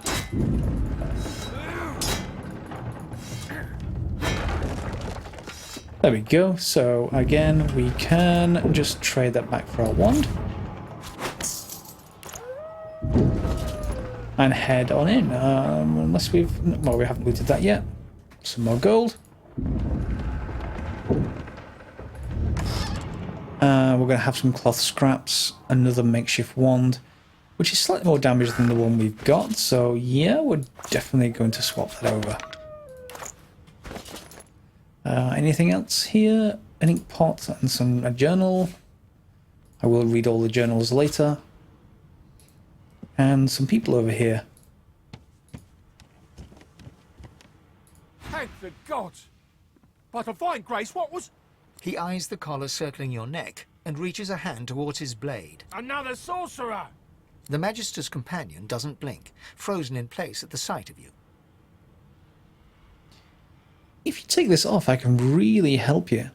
Speaker 1: There we go. So again, we can just trade that back for our wand. And head on in. Unless we've... well, we haven't looted that yet. Some more gold. We're going to have some cloth scraps. Another makeshift wand, which is slightly more damage than the one we've got. So yeah, we're definitely going to swap that over. Anything else here? An ink pot and a journal. I will read all the journals later. And some people over here.
Speaker 16: Thank the gods! But a fine grace, what was...
Speaker 6: He eyes the collar circling your neck and reaches a hand towards his blade.
Speaker 16: Another sorcerer!
Speaker 6: The Magister's companion doesn't blink, frozen in place at the sight of you.
Speaker 1: If you take this off, I can really help you.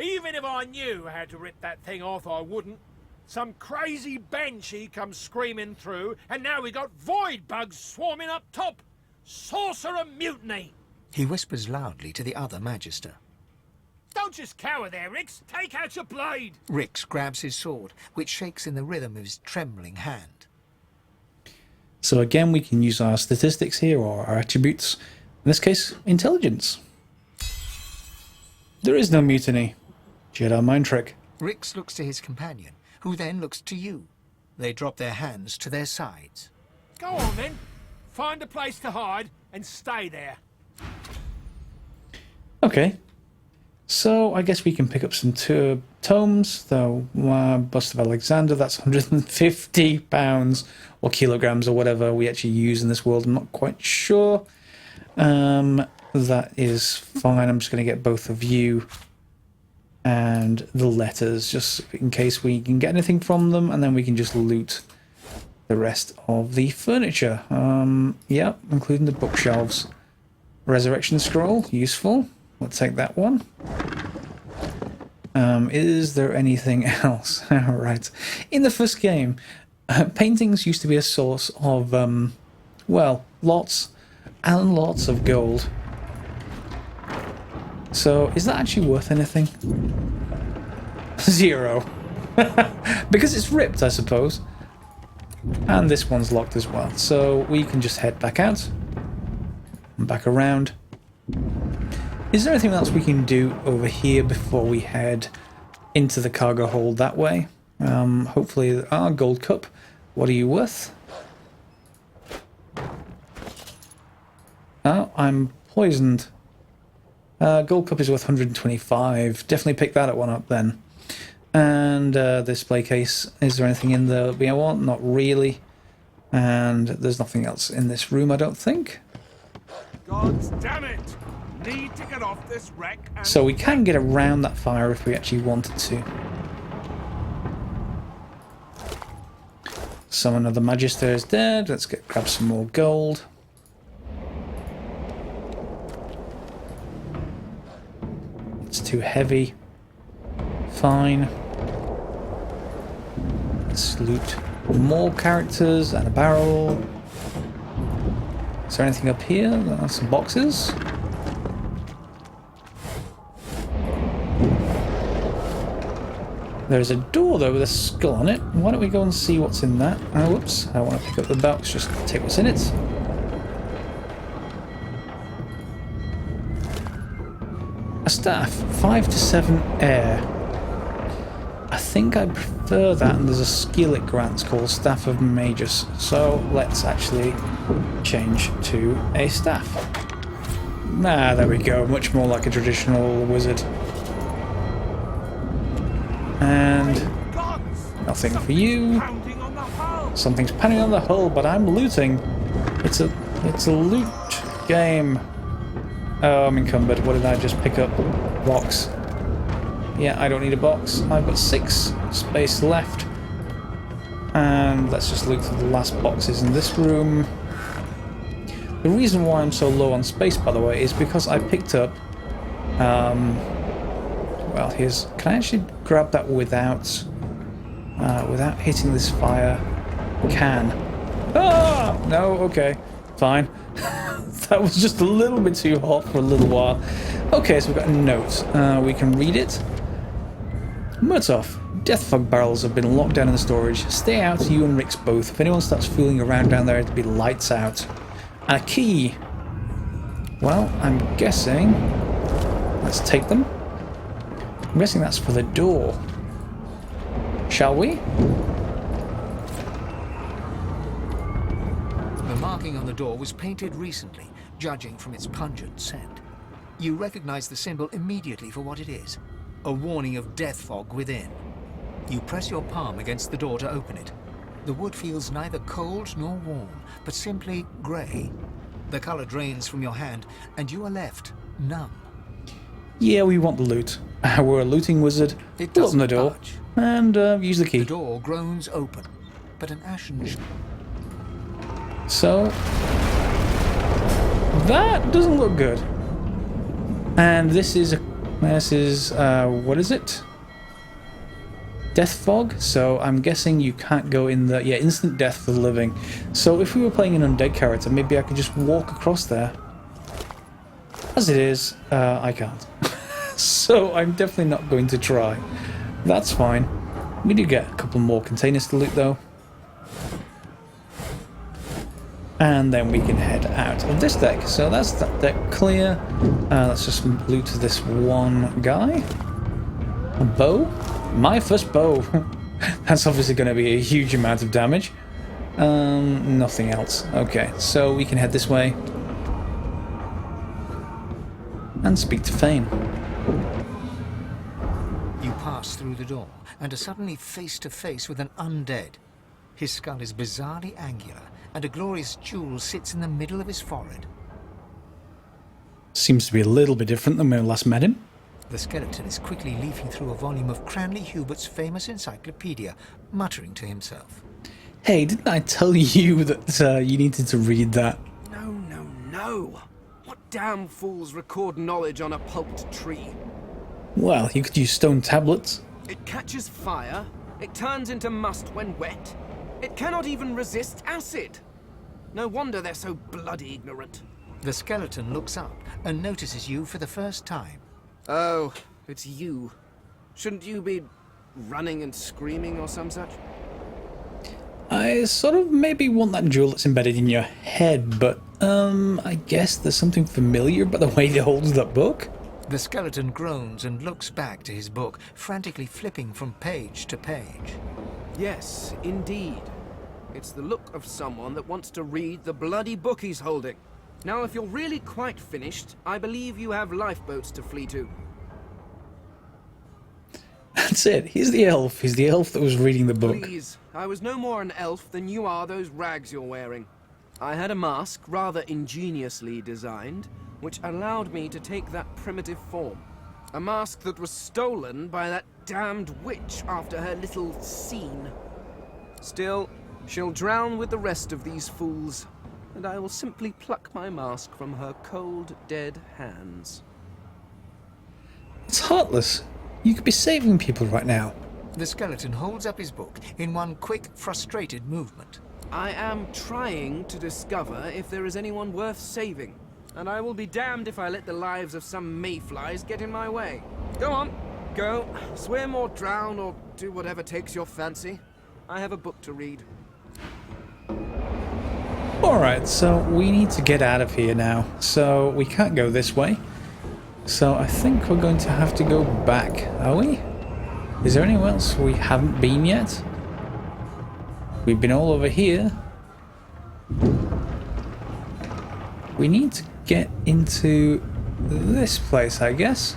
Speaker 16: Even if I knew how to rip that thing off, I wouldn't. Some crazy banshee comes screaming through, and now we got void bugs swarming up top. Sorcerer mutiny!
Speaker 6: He whispers loudly to the other Magister.
Speaker 16: Don't just cower there, Rix. Take out your blade.
Speaker 6: Rix grabs his sword, which shakes in the rhythm of his trembling hand.
Speaker 1: So again, we can use our statistics here, or our attributes. In this case, intelligence. There is no mutiny. Jedi mind trick.
Speaker 6: Rix looks to his companion, who then looks to you. They drop their hands to their sides.
Speaker 16: Go on then. Find a place to hide and stay there.
Speaker 1: Okay. So I guess we can pick up some tomes, though. Bust of Alexander, that's 150 pounds or kilograms or whatever we actually use in this world. I'm not quite sure. That is fine. I'm just going to get both of you and the letters, just in case we can get anything from them, and then we can just loot the rest of the furniture. Yeah, including the bookshelves. Resurrection scroll, useful. We'll take that one. Is there anything else? Alright. In the first game, paintings used to be a source of, well, lots and lots of gold. So, is that actually worth anything? 0. Because it's ripped, I suppose. And this one's locked as well. So, we can just head back out. And back around. Is there anything else we can do over here before we head into the cargo hold that way? Hopefully, our gold cup. What are you worth? Oh, I'm poisoned. Gold cup is worth 125. Definitely pick that one up then. And display case. Is there anything in the E01? Not really. And there's nothing else in this room, I don't think.
Speaker 16: God damn it! Need to get off this wreck and...
Speaker 1: So we can get around that fire if we actually wanted to. Some of the Magister is dead. Let's grab some more gold. It's too heavy. Fine. Let's loot more characters and a barrel. Is there anything up here? Some boxes. There's a door though with a skull on it. Why don't we go and see what's in that? Oh, whoops. I want to pick up the box, just take what's in it. A staff, 5 to 7 air. I think I prefer that, and there's a skill it grants called Staff of Magus. So let's actually change to a staff. Ah, there we go. Much more like a traditional wizard. And nothing for you. Something's pounding on the hull, but I'm looting. It's a loot game. Oh, I'm encumbered. What did I just pick up? Box. Yeah, I don't need a box. I've got 6 space left. And let's just loot through the last boxes in this room. The reason why I'm so low on space, by the way, is because I picked up... well, here's... Can I actually grab that without hitting this fire can? Ah! No, okay. Fine. That was just a little bit too hot for a little while. Okay, so we've got a note. We can read it. Murtoff. Death fog barrels have been locked down in the storage. Stay out, you and Rix both. If anyone starts fooling around down there, it'll be lights out. And a key. Well, I'm guessing... Let's take them. I'm guessing that's for the door. Shall we?
Speaker 6: The marking on the door was painted recently, judging from its pungent scent. You recognize the symbol immediately for what it is. A warning of death fog within. You press your palm against the door to open it. The wood feels neither cold nor warm, but simply grey. The color drains from your hand, and you are left numb.
Speaker 1: Yeah, we want the loot. We're a looting wizard. Open the door and use the key.
Speaker 6: The door groans open, but an ashen...
Speaker 1: So... that doesn't look good. And this is... what is it? Death fog, so I'm guessing you can't go in the... Yeah, instant death for the living. So if we were playing an undead character, maybe I could just walk across there. As it is, I can't. So I'm definitely not going to try. That's fine. We do get a couple more containers to loot though. And then we can head out of this deck. So that's that deck clear. Let's just loot this one guy. A bow? My first bow. That's obviously going to be a huge amount of damage. Nothing else. Okay, so we can head this way. And speak to Fane.
Speaker 6: You pass through the door and are suddenly face to face with an undead. His skull is bizarrely angular, and a glorious jewel sits in the middle of his forehead.
Speaker 1: Seems to be a little bit different than when we last met him.
Speaker 6: The skeleton is quickly leafing through a volume of Cranley Hubert's famous encyclopedia, muttering to himself.
Speaker 1: Hey, didn't I tell you that you needed to read that?
Speaker 10: No, no, no. What damn fools record knowledge on a pulped tree?
Speaker 1: Well, you could use stone tablets.
Speaker 10: It catches fire. It turns into must when wet. It cannot even resist acid. No wonder they're so bloody ignorant.
Speaker 6: The skeleton looks up and notices you for the first time.
Speaker 10: Oh, it's you. Shouldn't you be running and screaming or some such?
Speaker 1: I sort of maybe want that jewel that's embedded in your head, but I guess there's something familiar about the way he holds that book.
Speaker 6: The skeleton groans and looks back to his book, frantically flipping from page to page.
Speaker 10: Yes, indeed. It's the look of someone that wants to read the bloody book he's holding. Now, if you're really quite finished, I believe you have lifeboats to flee to.
Speaker 1: That's it. He's the elf. He's the elf that was reading the book.
Speaker 10: Please, I was no more an elf than you are those rags you're wearing. I had a mask, rather ingeniously designed, which allowed me to take that primitive form. A mask that was stolen by that damned witch after her little scene. Still, she'll drown with the rest of these fools, and I will simply pluck my mask from her cold, dead hands.
Speaker 1: It's heartless. You could be saving people right now.
Speaker 6: The skeleton holds up his book in one quick, frustrated movement.
Speaker 10: I am trying to discover if there is anyone worth saving, and I will be damned if I let the lives of some mayflies get in my way. Go on, Go, swim or drown or do whatever takes your fancy. I have a book to read.
Speaker 1: Alright, so we need to get out of here now. So we can't go this way. So I think we're going to have to go back, are we? Is there anywhere else we haven't been yet? We've been all over here. We need to get into this place, I guess.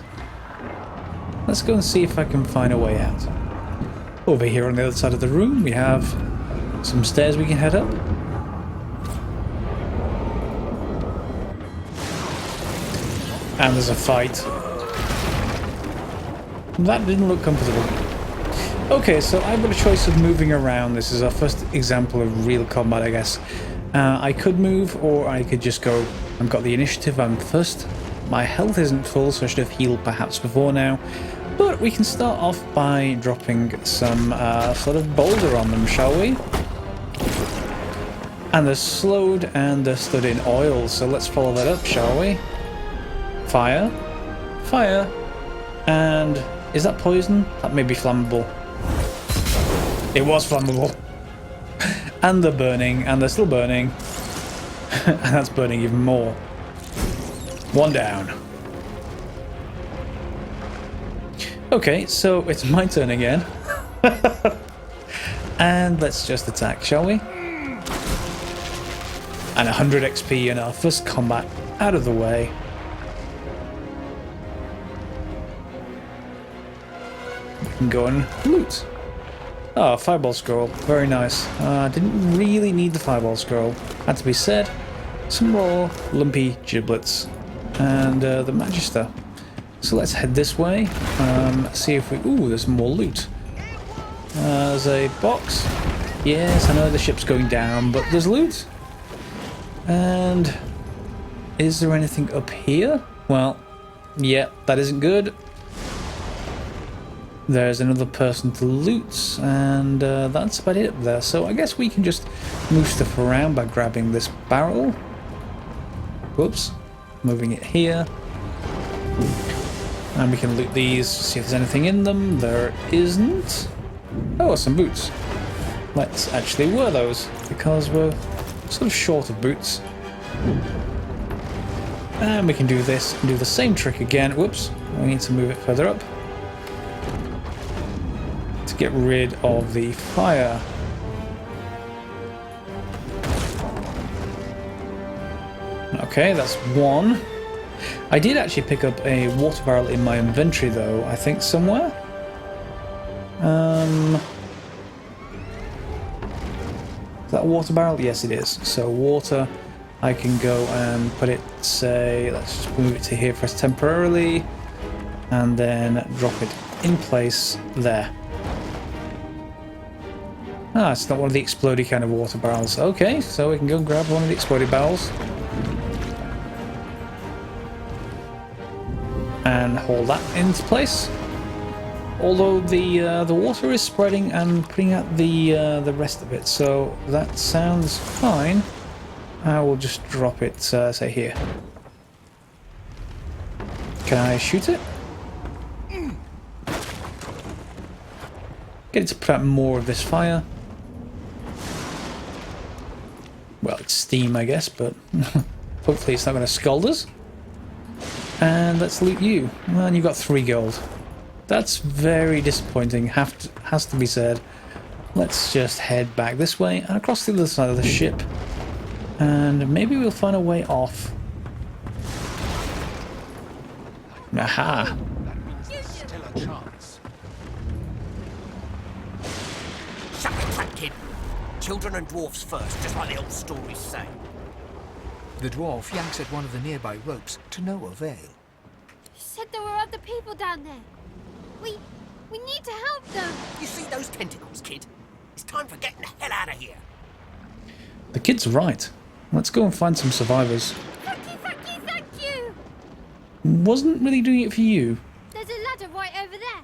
Speaker 1: Let's go and see if I can find a way out. Over here on the other side of the room, we have some stairs we can head up. And there's a fight. That didn't look comfortable. Okay, so I've got a choice of moving around. This is our first example of real combat, I guess. I could move, or I could just go. I've got the initiative, I'm first. My health isn't full, so I should have healed perhaps before now. But we can start off by dropping some sort of boulder on them, shall we? And they're slowed and they're stood in oil, so let's follow that up, shall we? Fire. Fire. And is that poison? That may be flammable. It was flammable. And they're burning, and they're still burning. And that's burning even more. One down. Okay, so it's my turn again. And let's just attack, shall we? And 100 XP in our first combat out of the way. We can go and loot. Oh, fireball scroll. Very nice. Didn't really need the fireball scroll. Had to be said. Some raw, lumpy giblets. And the Magister. So let's head this way. See if we... Ooh, there's more loot. There's a box. Yes, I know the ship's going down, but there's loot. And... is there anything up here? Well, yeah, that isn't good. There's another person to loot, and that's about it up there. So I guess we can just move stuff around by grabbing this barrel. Whoops. Moving it here. And we can loot these, see if there's anything in them. There isn't. Oh, some boots. Let's actually wear those, because we're sort of short of boots. And we can do this and do the same trick again. Whoops. We need to move it further up. To get rid of the fire. Okay, that's one. I did actually pick up a water barrel in my inventory though, I think somewhere. Is that a water barrel? Yes it is. So water, I can go and put it, say, let's just move it to here for us temporarily. And then drop it in place there. Ah, it's not one of the explodey kind of water barrels. Okay, so we can go and grab one of the explodey barrels. And hold that into place. Although the water is spreading and putting out the rest of it, so that sounds fine. I will just drop it, say here. Can I shoot it? Get it to put out more of this fire. Well, it's steam, I guess, but hopefully it's not going to scald us. And let's loot you. Well, and you've got 3 gold. That's very disappointing, has to be said. Let's just head back this way and across the other side of the ship. And maybe we'll find a way off. Aha!
Speaker 9: Still a chance.
Speaker 12: Shut the trap, kid. Children and dwarfs first, just like the old stories say.
Speaker 6: The dwarf yanks at one of the nearby ropes to no avail.
Speaker 17: You said there were other people down there. We need to help them.
Speaker 12: You see those tentacles, kid? It's time for getting the hell out of here.
Speaker 1: The kid's right. Let's go and find some survivors.
Speaker 17: Thank you, thank you, thank you!
Speaker 1: Wasn't really doing it for you.
Speaker 17: There's a ladder right over there.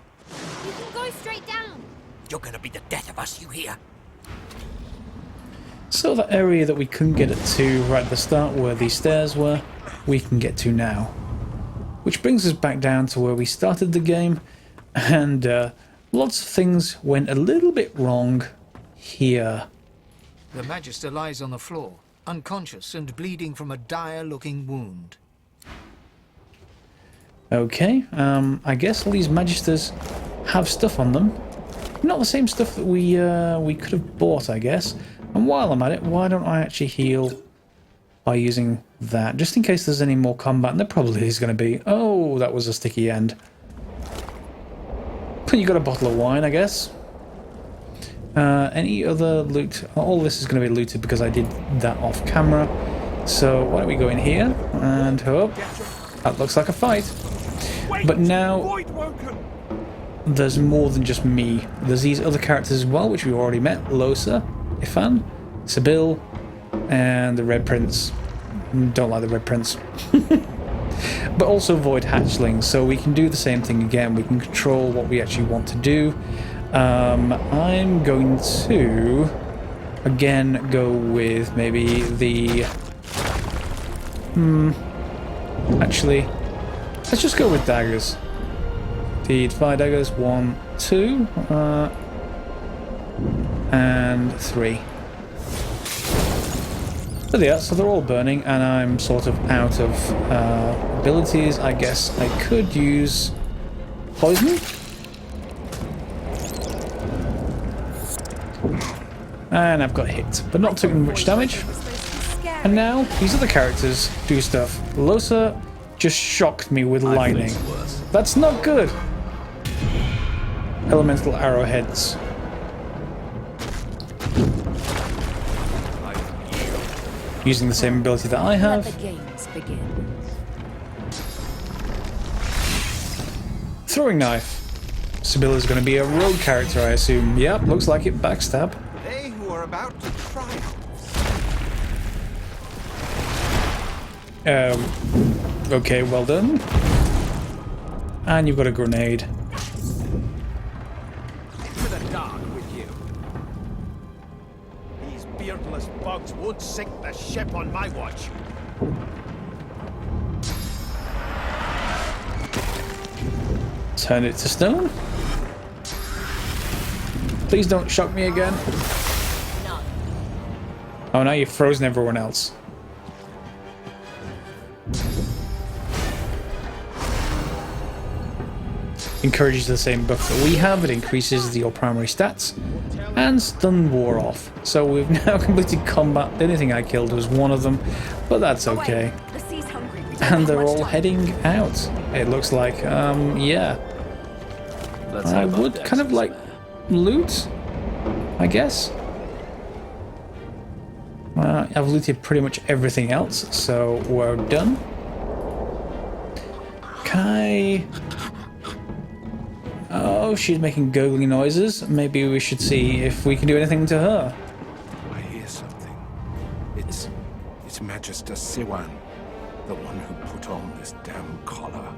Speaker 17: You can go straight down.
Speaker 12: You're gonna be the death of us, you hear?
Speaker 1: So that area that we couldn't get to right at the start where these stairs were, we can get to now. Which brings us back down to where we started the game, And lots of things went a little bit wrong here.
Speaker 6: The Magister lies on the floor, unconscious and bleeding from a dire-looking wound.
Speaker 1: Okay, I guess all these Magisters have stuff on them. Not the same stuff that we could have bought, I guess. And while I'm at it, why don't I actually heal by using that, just in case there's any more combat, and there probably is going to be. Oh, that was a sticky end. But you got a bottle of wine, I guess. Any other loot? All this is going to be looted because I did that off camera. So why don't we go in here and hope that looks like a fight. But now there's more than just me. There's these other characters as well, which we've already met: Losa, Ifan, Sibyl, and the Red Prince. Don't like the Red Prince. But also Void Hatchlings, so we can do the same thing again. We can control what we actually want to do. I'm going to again go with maybe the actually, let's just go with daggers. The fire daggers, 1, 2, and 3. So yeah, so they're all burning, and I'm sort of out of abilities. I guess I could use poison. And I've got hit, but not taking much damage. And now these other characters do stuff. Losa just shocked me with lightning. That's not good. Elemental arrowheads. Using the same ability that I have.
Speaker 13: Let the games begin.
Speaker 1: Throwing knife. Sibyl is going to be a rogue character, I assume. Yep, looks like it. Backstab.
Speaker 11: They who are about to triumph.
Speaker 1: Okay, well done. And you've got a grenade.
Speaker 9: Into the dark with you. These beardless bugs won't sink the ship on my watch.
Speaker 1: Turn it to stone. Please don't shock me again. Oh, now you've frozen everyone else. Encourages the same buff that we have. It increases your primary stats. And stun wore off. So we've now completed combat. The only thing I killed was one of them, but that's okay. And they're all heading out. It looks like, yeah. I would kind of like loot, I guess. I've looted pretty much everything else, so we're done. Can I... Oh, she's making gurgling noises. Maybe we should see if we can do anything to her.
Speaker 3: I hear something. It's Magister Siwan, the one who put on this damn collar.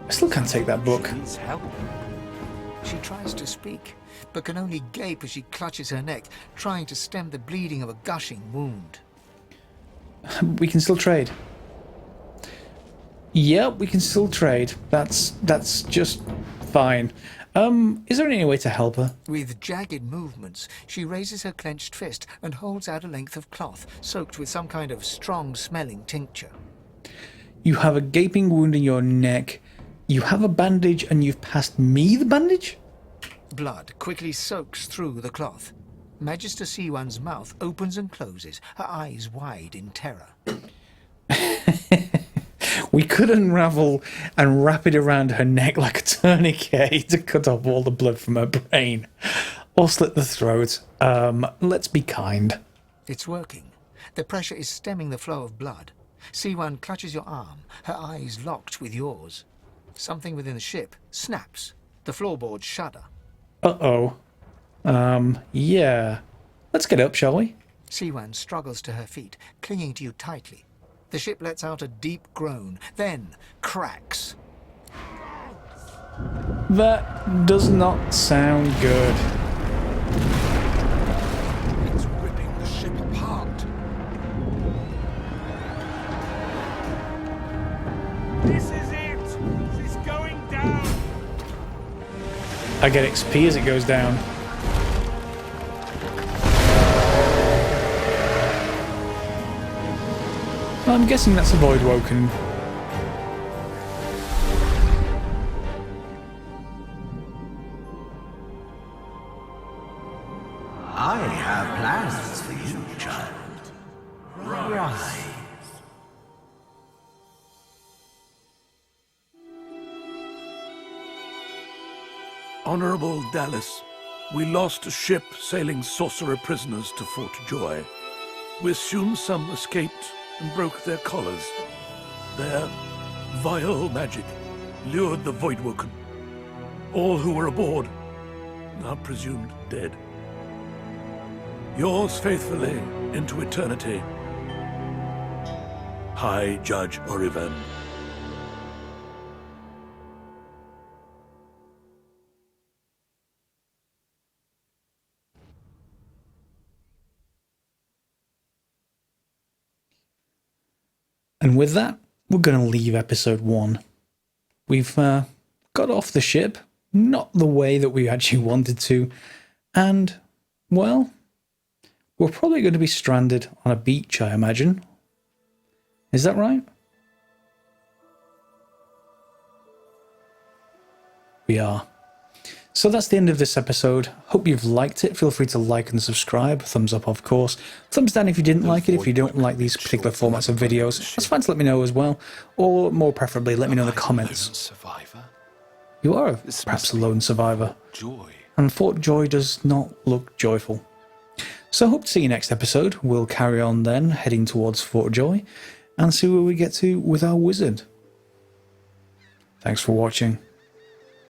Speaker 1: I still can't take that book.
Speaker 3: She needs help.
Speaker 6: She tries to speak, but can only gape as she clutches her neck, trying to stem the bleeding of a gushing wound.
Speaker 1: We can still trade. Yep, we can still trade. That's just fine. Is there any way to help her?
Speaker 6: With jagged movements, she raises her clenched fist and holds out a length of cloth, soaked with some kind of strong-smelling tincture.
Speaker 1: You have a gaping wound in your neck. You have a bandage, and you've passed me the bandage?
Speaker 6: Blood quickly soaks through the cloth. Magister Siwan's mouth opens and closes, her eyes wide in terror.
Speaker 1: We could unravel and wrap it around her neck like a tourniquet to cut off all the blood from her brain. Or slit the throat. Let's be kind.
Speaker 6: It's working. The pressure is stemming the flow of blood. Siwan clutches your arm, her eyes locked with yours. Something within the ship snaps. The floorboards shudder.
Speaker 1: Uh-oh. Yeah. Let's get up, shall we?
Speaker 6: Siwan struggles to her feet, clinging to you tightly. The ship lets out a deep groan, then cracks.
Speaker 1: That does not sound good.
Speaker 3: It's ripping the ship apart.
Speaker 16: This is it! She's going down!
Speaker 1: I get XP as it goes down. I'm guessing that's a Void Woken.
Speaker 5: I have plans for you, child. Rise.
Speaker 18: Honorable Dallas, we lost a ship sailing sorcerer prisoners to Fort Joy. We assume some escaped and broke their collars. Their vile magic lured the Voidwoken. All who were aboard are presumed dead. Yours faithfully into eternity, High Judge Oriven.
Speaker 1: And with that, we're going to leave episode 1. We've got off the ship, not the way that we actually wanted to, and, well, we're probably going to be stranded on a beach, I imagine. Is that right? We are. So that's the end of this episode. Hope you've liked it. Feel free to like and subscribe. Thumbs up, of course. Thumbs down if you didn't like it. If you don't like these particular formats of videos, that's fine to let me know as well. Or more preferably, let me know in the comments. You are perhaps a lone survivor. And Fort Joy does not look joyful. So I hope to see you next episode. We'll carry on then, heading towards Fort Joy, and see where we get to with our wizard. Thanks for watching.